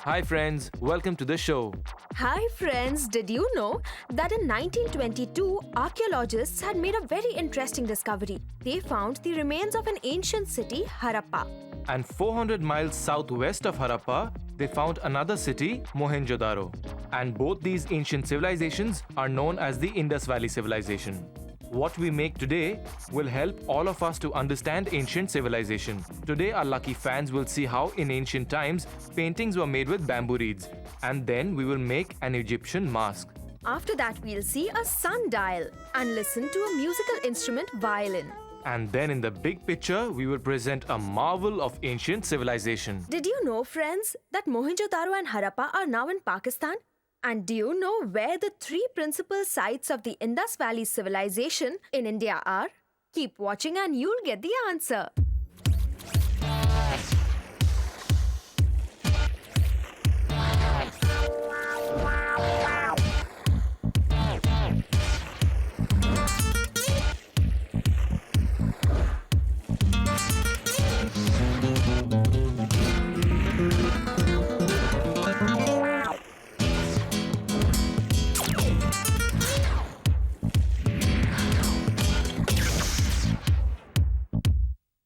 Hi friends, welcome to the show. Hi friends, did you know that in 1922 archaeologists had made a very interesting discovery? They found the remains of an ancient city, Harappa. And 400 miles southwest of Harappa, they found another city, Mohenjo-daro. And both these ancient civilizations are known as the Indus Valley Civilization. What we make today will help all of us to understand ancient civilization. Today, our lucky fans will see how in ancient times, paintings were made with bamboo reeds. And then we will make an Egyptian mask. After that, we'll see a sundial and listen to a musical instrument, violin. And then in the big picture, we will present a marvel of ancient civilization. Did you know, friends, that Mohenjo-daro and Harappa are now in Pakistan? And do you know where the three principal sites of the Indus Valley civilization in India are? Keep watching and you'll get the answer.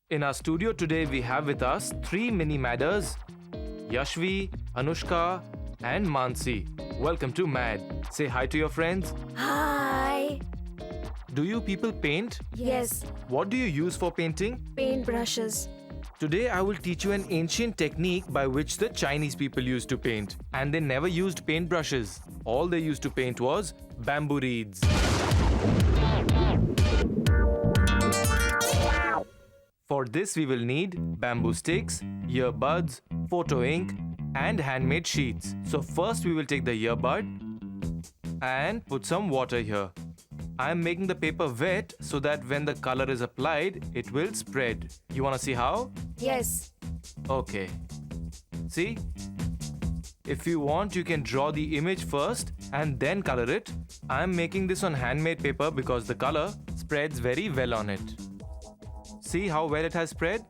In our studio today, we have with us three mini-madders, Yashvi, Anushka, and Mansi. Welcome to M.A.D. Say hi to your friends. Hi. Do you people paint? Yes, What do you use for painting? paintbrushes. Today, I will teach you an ancient technique by which the Chinese people used to paint. And they never used paintbrushes. All they used to paint was bamboo reeds. For this, we will need bamboo sticks, earbuds, photo ink, and handmade sheets. So first, we will take the earbud and put some water here. I am making the paper wet so that when the color is applied, it will spread. You want to see how? Yes. Okay. See? If you want, you can draw the image first and then color it. I am making this on handmade paper because the color spreads very well on it. See how well it has spread?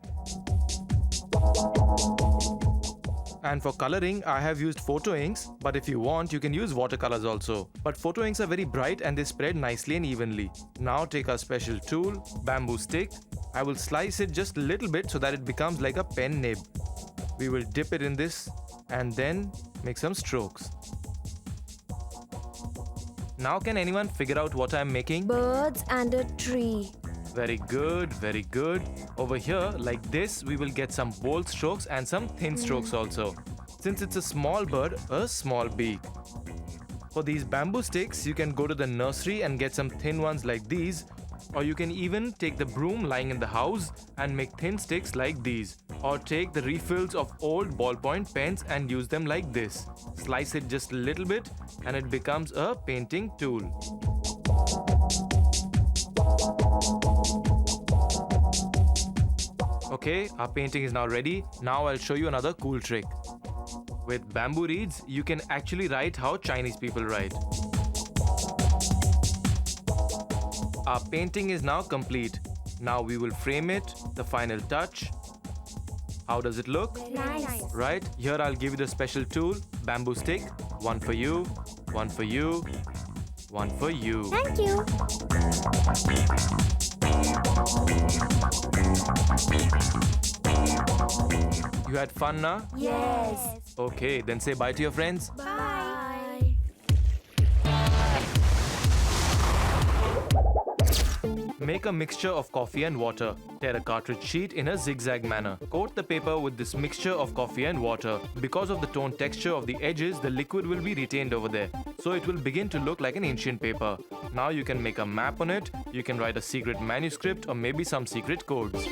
And for coloring, I have used photo inks, but if you want, you can use watercolors also. But photo inks are very bright and they spread nicely and evenly. Now take our special tool, bamboo stick. I will slice it just a little bit so that it becomes like a pen nib. We will dip it in this and then make some strokes. Now can anyone figure out what I am making? Birds and a tree. Very good, very good. Over here, like this, we will get some bold strokes and some thin strokes also. Since it's a small bird, a small beak. For these bamboo sticks, you can go to the nursery and get some thin ones like these. Or you can even take the broom lying in the house and make thin sticks like these. Or take the refills of old ballpoint pens and use them like this. Slice it just a little bit and it becomes a painting tool. Okay, our painting is now ready. Now I'll show you another cool trick. With bamboo reeds, you can actually write how Chinese people write. Our painting is now complete. Now we will frame it, the final touch. How does it look? Nice. Right? Here I'll give you the special tool, bamboo stick. One for you, one for you, one for you. Thank you. You had fun now? Yes. Okay, then say bye to your friends. Bye. Make a mixture of coffee and water. Tear a cartridge sheet in a zigzag manner. Coat the paper with this mixture of coffee and water. Because of the toned texture of the edges, the liquid will be retained over there. So it will begin to look like an ancient paper. Now you can make a map on it, you can write a secret manuscript or maybe some secret codes.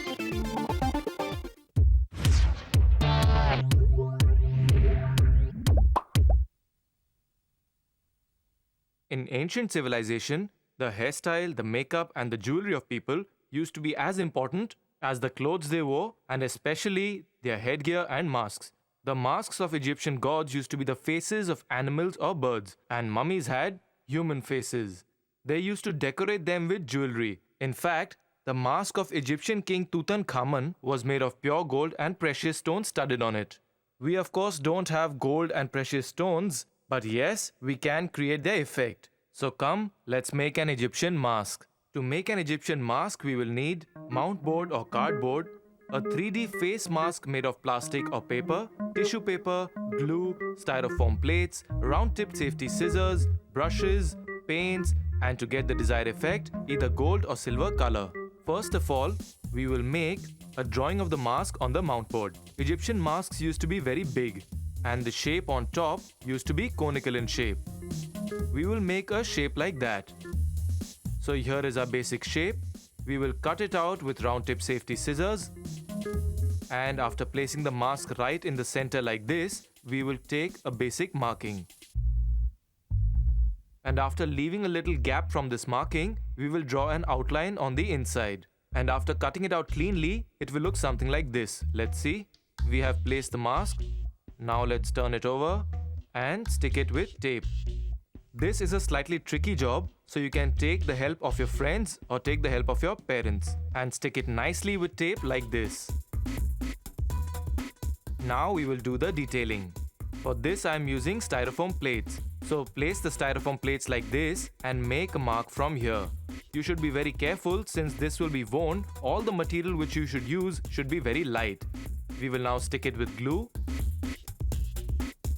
In ancient civilization, the hairstyle, the makeup, and the jewelry of people used to be as important as the clothes they wore, and especially their headgear and masks. The masks of Egyptian gods used to be the faces of animals or birds, and mummies had human faces. They used to decorate them with jewelry. In fact, the mask of Egyptian king Tutankhamun was made of pure gold and precious stones studded on it. We of course don't have gold and precious stones, but yes, we can create the effect. So come, let's make an Egyptian mask. To make an Egyptian mask, we will need mount board or cardboard, a 3D face mask made of plastic or paper, tissue paper, glue, styrofoam plates, round-tipped safety scissors, brushes, paints, and to get the desired effect, either gold or silver color. First of all, we will make a drawing of the mask on the mount board. Egyptian masks used to be very big, and the shape on top used to be conical in shape. We will make a shape like that. So here is our basic shape. We will cut it out with round-tip safety scissors. And after placing the mask right in the center like this, we will take a basic marking. And after leaving a little gap from this marking, we will draw an outline on the inside. And after cutting it out cleanly, it will look something like this. Let's see. We have placed the mask. Now let's turn it over and stick it with tape. This is a slightly tricky job, so you can take the help of your friends or take the help of your parents and stick it nicely with tape like this. Now we will do the detailing. For this I am using styrofoam plates. So place the styrofoam plates like this and make a mark from here. You should be very careful since this will be worn. All the material which you should use should be very light. We will now stick it with glue.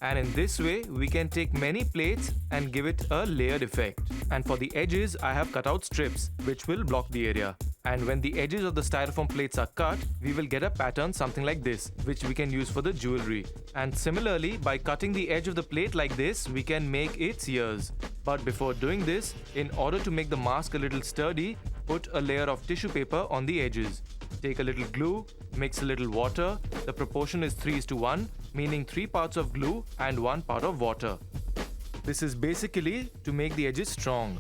And in this way, we can take many plates and give it a layered effect. And for the edges, I have cut out strips, which will block the area. And when the edges of the styrofoam plates are cut, we will get a pattern something like this, which we can use for the jewelry. And similarly, by cutting the edge of the plate like this, we can make its ears. But before doing this, in order to make the mask a little sturdy, put a layer of tissue paper on the edges. Take a little glue, mix a little water. The proportion is 3:1, meaning 3 parts of glue and 1 part of water. This is basically to make the edges strong.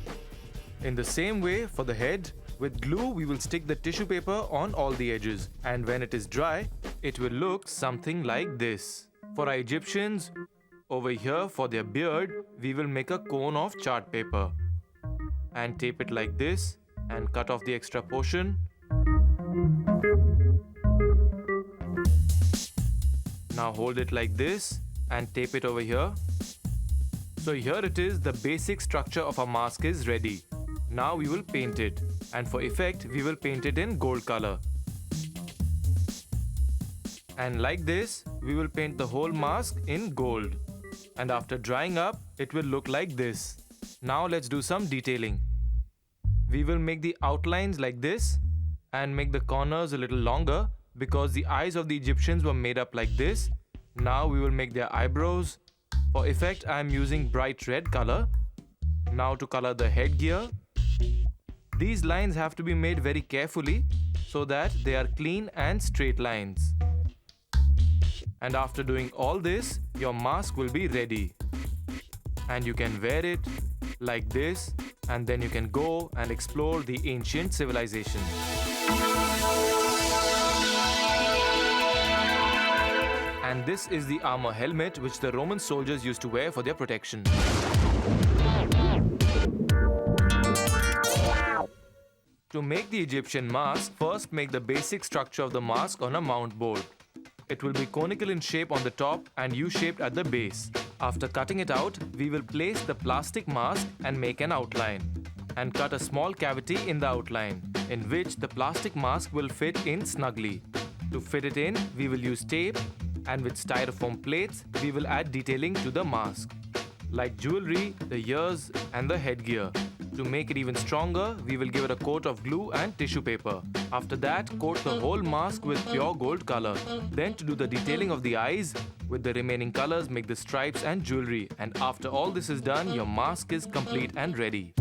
In the same way, for the head, with glue we will stick the tissue paper on all the edges, and when it is dry, it will look something like this. For our Egyptians, over here for their beard, we will make a cone of chart paper and tape it like this and cut off the extra portion. Now hold it like this and tape it over here. So here it is, the basic structure of our mask is ready. Now we will paint it, and for effect we will paint it in gold color. And like this, we will paint the whole mask in gold. And after drying up, it will look like this. Now let's do some detailing. We will make the outlines like this and make the corners a little longer because the eyes of the Egyptians were made up like this. Now we will make their eyebrows. For effect, I am using bright red color. Now to color the headgear. These lines have to be made very carefully so that they are clean and straight lines. And after doing all this, your mask will be ready. And you can wear it like this, and then you can go and explore the ancient civilization. And this is the armor helmet which the Roman soldiers used to wear for their protection. To make the Egyptian mask, first make the basic structure of the mask on a mount board. It will be conical in shape on the top and U-shaped at the base. After cutting it out, we will place the plastic mask and make an outline. And cut a small cavity in the outline, in which the plastic mask will fit in snugly. To fit it in, we will use tape, and with styrofoam plates, we will add detailing to the mask, like jewelry, the ears, and the headgear. To make it even stronger, we will give it a coat of glue and tissue paper. After that, coat the whole mask with pure gold color. Then to do the detailing of the eyes, with the remaining colors make the stripes and jewelry. And after all this is done, your mask is complete and ready.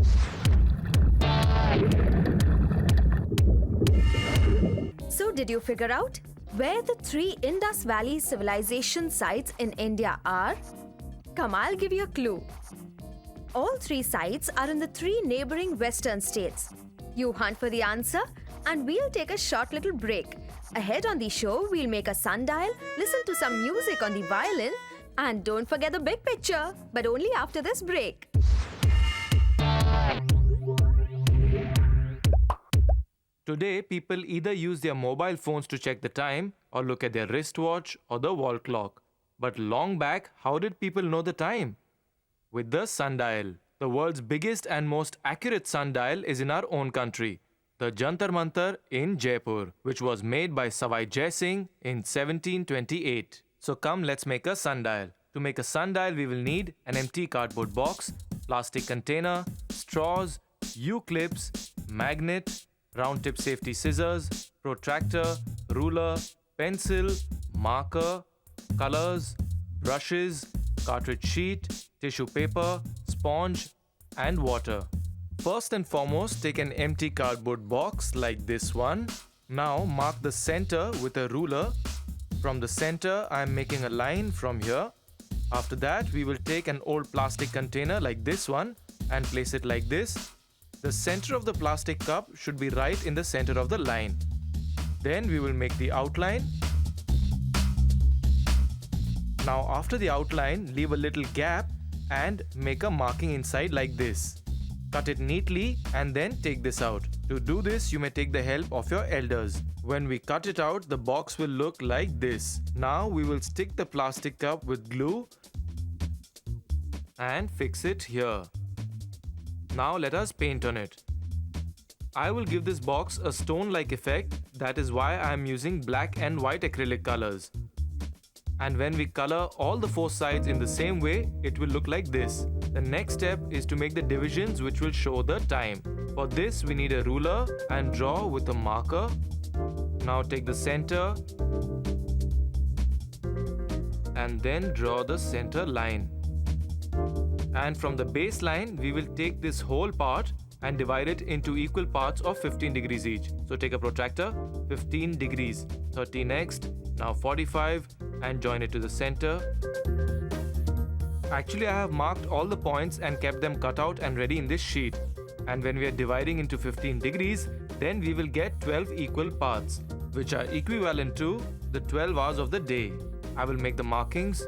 So did you figure out where the 3 Indus Valley civilization sites in India are? Come, I'll give you a clue. All 3 sites are in the 3 neighboring western states. You hunt for the answer and we'll take a short little break. Ahead on the show, we'll make a sundial, listen to some music on the violin, and don't forget the big picture, but only after this break. Today, people either use their mobile phones to check the time or look at their wristwatch or the wall clock. But long back, how did people know the time? With the sundial. The world's biggest and most accurate sundial is in our own country, the Jantar Mantar in Jaipur, which was made by Savai Jai Singh in 1728. So come, let's make a sundial. To make a sundial, we will need an empty cardboard box, plastic container, straws, U-clips, magnet, round tip safety scissors, protractor, ruler, pencil, marker, colors, brushes, cartridge sheet, tissue paper, sponge, and water. First and foremost, take an empty cardboard box like this one. Now mark the center with a ruler. From the center, I am making a line from here. After that, we will take an old plastic container like this one and place it like this. The center of the plastic cup should be right in the center of the line. Then we will make the outline. Now after the outline, leave a little gap and make a marking inside like this. Cut it neatly and then take this out. To do this, you may take the help of your elders. When we cut it out, the box will look like this. Now we will stick the plastic cup with glue and fix it here. Now let us paint on it. I will give this box a stone-like effect. That is why I am using black and white acrylic colors. And when we color all the four sides in the same way, it will look like this. The next step is to make the divisions which will show the time. For this, we need a ruler and draw with a marker. Now take the center and then draw the center line. And from the baseline, we will take this whole part and divide it into equal parts of 15 degrees each. So take a protractor, 15 degrees, 30 next, now 45, and join it to the center. Actually, I have marked all the points and kept them cut out and ready in this sheet. And when we are dividing into 15 degrees, then we will get 12 equal parts, which are equivalent to the 12 hours of the day. I will make the markings.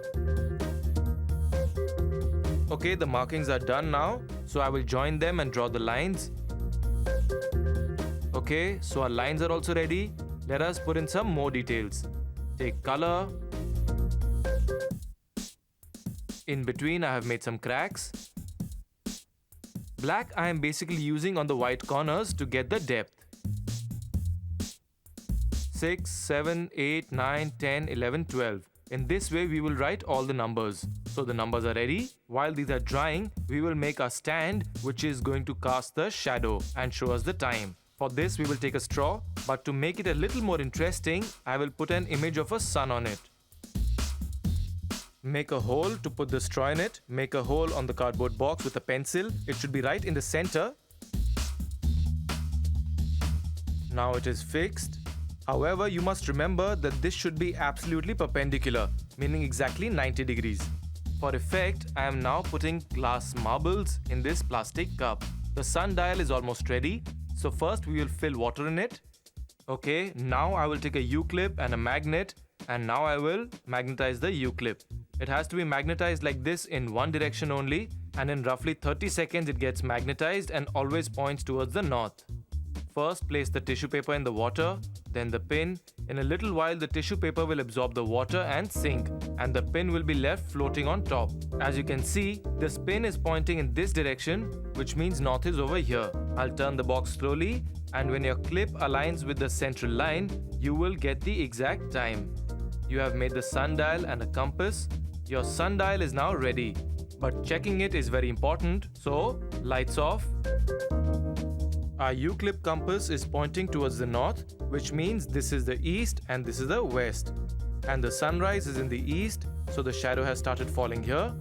Okay, the markings are done now, so I will join them and draw the lines. Okay, so our lines are also ready. Let us put in some more details. Take color. In between, I have made some cracks. Black I am basically using on the white corners to get the depth. 6, 7, 8, 9, 10, 11, 12. In this way, we will write all the numbers. So the numbers are ready. While these are drying, we will make a stand which is going to cast the shadow and show us the time. For this, we will take a straw, but to make it a little more interesting, I will put an image of a sun on it. Make a hole to put the straw in it. Make a hole on the cardboard box with a pencil. It should be right in the center. Now it is fixed. However, you must remember that this should be absolutely perpendicular, meaning exactly 90 degrees. For effect, I am now putting glass marbles in this plastic cup. The sundial is almost ready. So first we will fill water in it. Okay, now I will take a U-clip and a magnet, and now I will magnetize the U-clip. It has to be magnetized like this in one direction only, and in roughly 30 seconds it gets magnetized and always points towards the north. First, place the tissue paper in the water, then the pin. In a little while, the tissue paper will absorb the water and sink, and the pin will be left floating on top. As you can see, the pin is pointing in this direction, which means north is over here. I'll turn the box slowly, and when your clip aligns with the central line, you will get the exact time. You have made the sundial and a compass. Your sundial is now ready, but checking it is very important, so lights off. Our U-clip compass is pointing towards the north, which means this is the east and this is the west. And the sunrise is in the east, so the shadow has started falling here.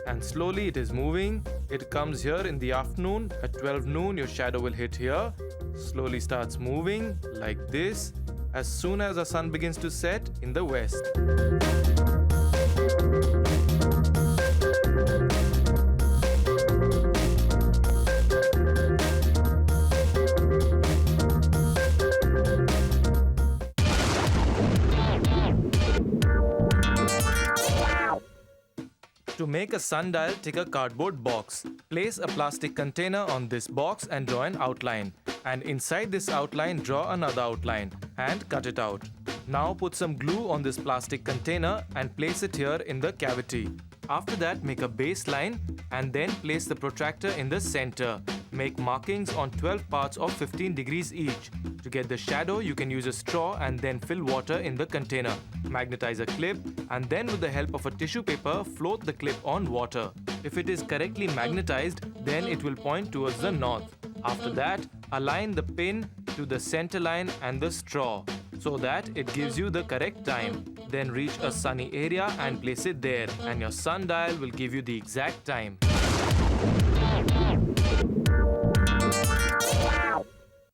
And slowly it is moving. It comes here in the afternoon. At 12 noon, your shadow will hit here. Slowly starts moving like this as soon as the sun begins to set in the west. To make a sundial, take a cardboard box. Place a plastic container on this box and draw an outline. And inside this outline, draw another outline and cut it out. Now put some glue on this plastic container and place it here in the cavity. After that, make a baseline and then place the protractor in the center. Make markings on 12 parts of 15 degrees each. To get the shadow, you can use a straw and then fill water in the container. Magnetize a clip and then with the help of a tissue paper, float the clip on water. If it is correctly magnetized, then it will point towards the north. After that, align the pin to the center line and the straw so that it gives you the correct time. Then reach a sunny area and place it there, and your sundial will give you the exact time.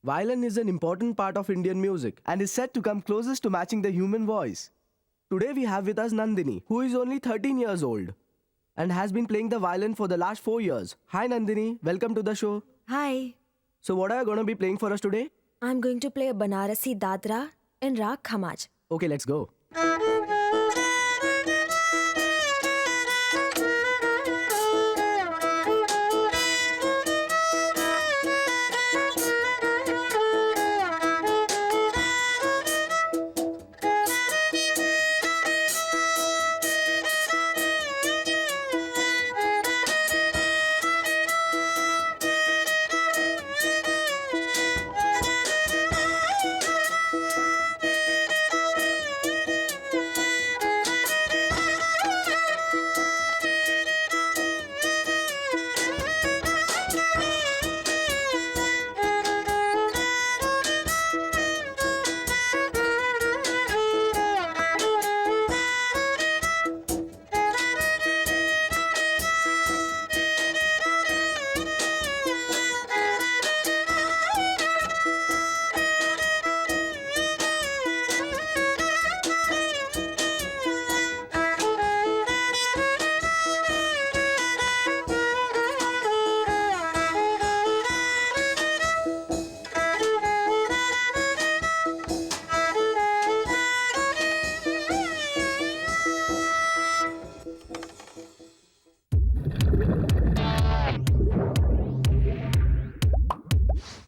Violin is an important part of Indian music and is said to come closest to matching the human voice. Today we have with us Nandini, who is only 13 years old and has been playing the violin for the last 4 years. Hi Nandini, welcome to the show. Hi, So what are you going to be playing for us today? I'm going to play a Banarasi Dadra in Raag Khamaj. Okay, let's go.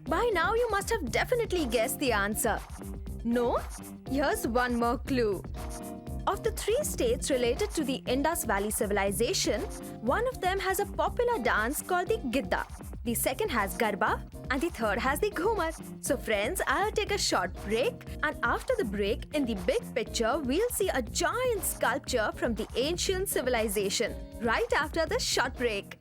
By now, you must have definitely guessed the answer. No? Here's one more clue. Of the 3 states related to the Indus Valley civilization, one of them has a popular dance called the Gidda. The second has Garba, and the third has the Ghumar. So friends, I'll take a short break, and after the break, in the big picture, we'll see a giant sculpture from the ancient civilization. Right after the short break.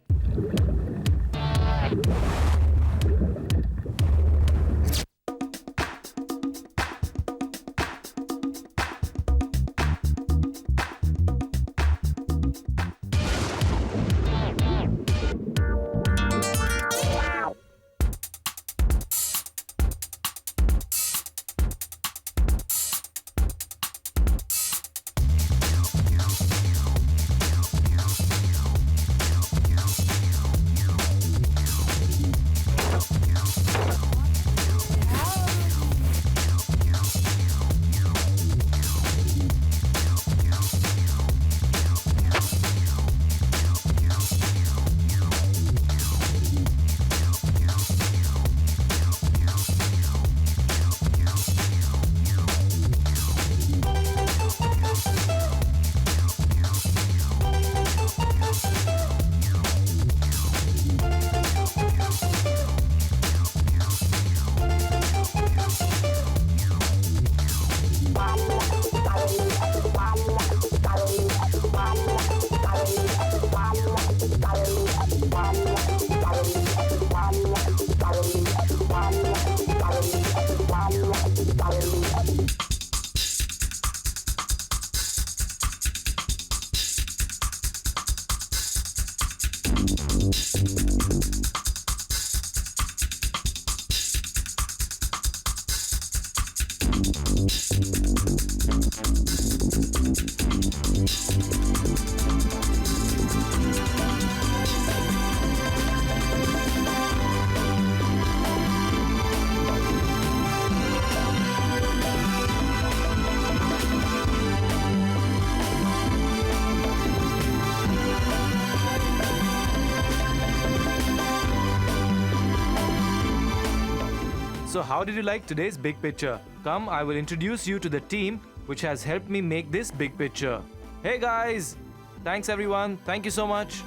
So how did you like today's big picture? Come, I will introduce you to the team which has helped me make this big picture. Hey guys! Thanks everyone. Thank you so much.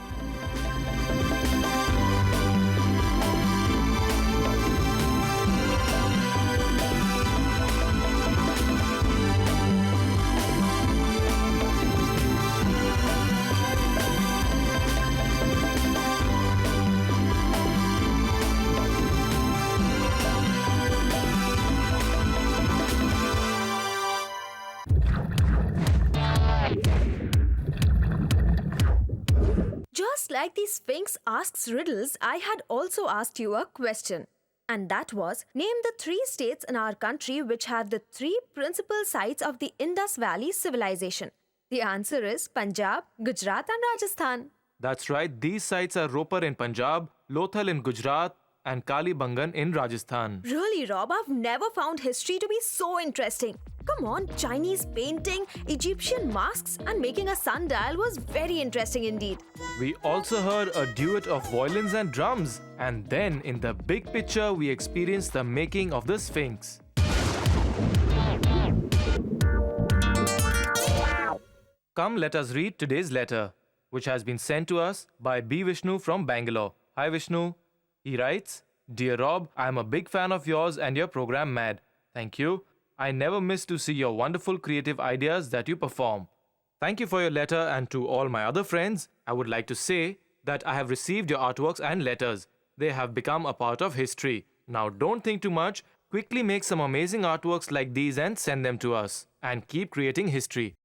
Just like the Sphinx asks riddles, I had also asked you a question. And that was, name the 3 states in our country which have the 3 principal sites of the Indus Valley civilization. The answer is Punjab, Gujarat and Rajasthan. That's right, these sites are Ropar in Punjab, Lothal in Gujarat, and Kalibangan in Rajasthan. Really, Rob, I've never found history to be so interesting. Come on, Chinese painting, Egyptian masks, and making a sundial was very interesting indeed. We also heard a duet of violins and drums, and then in the big picture, we experienced the making of the Sphinx. Come, let us read today's letter, which has been sent to us by B. Vishnu from Bangalore. Hi, Vishnu. He writes, Dear Rob, I am a big fan of yours and your program M.A.D. Thank you. I never miss to see your wonderful creative ideas that you perform. Thank you for your letter, and to all my other friends, I would like to say that I have received your artworks and letters. They have become a part of history. Now don't think too much. Quickly make some amazing artworks like these and send them to us. And keep creating history.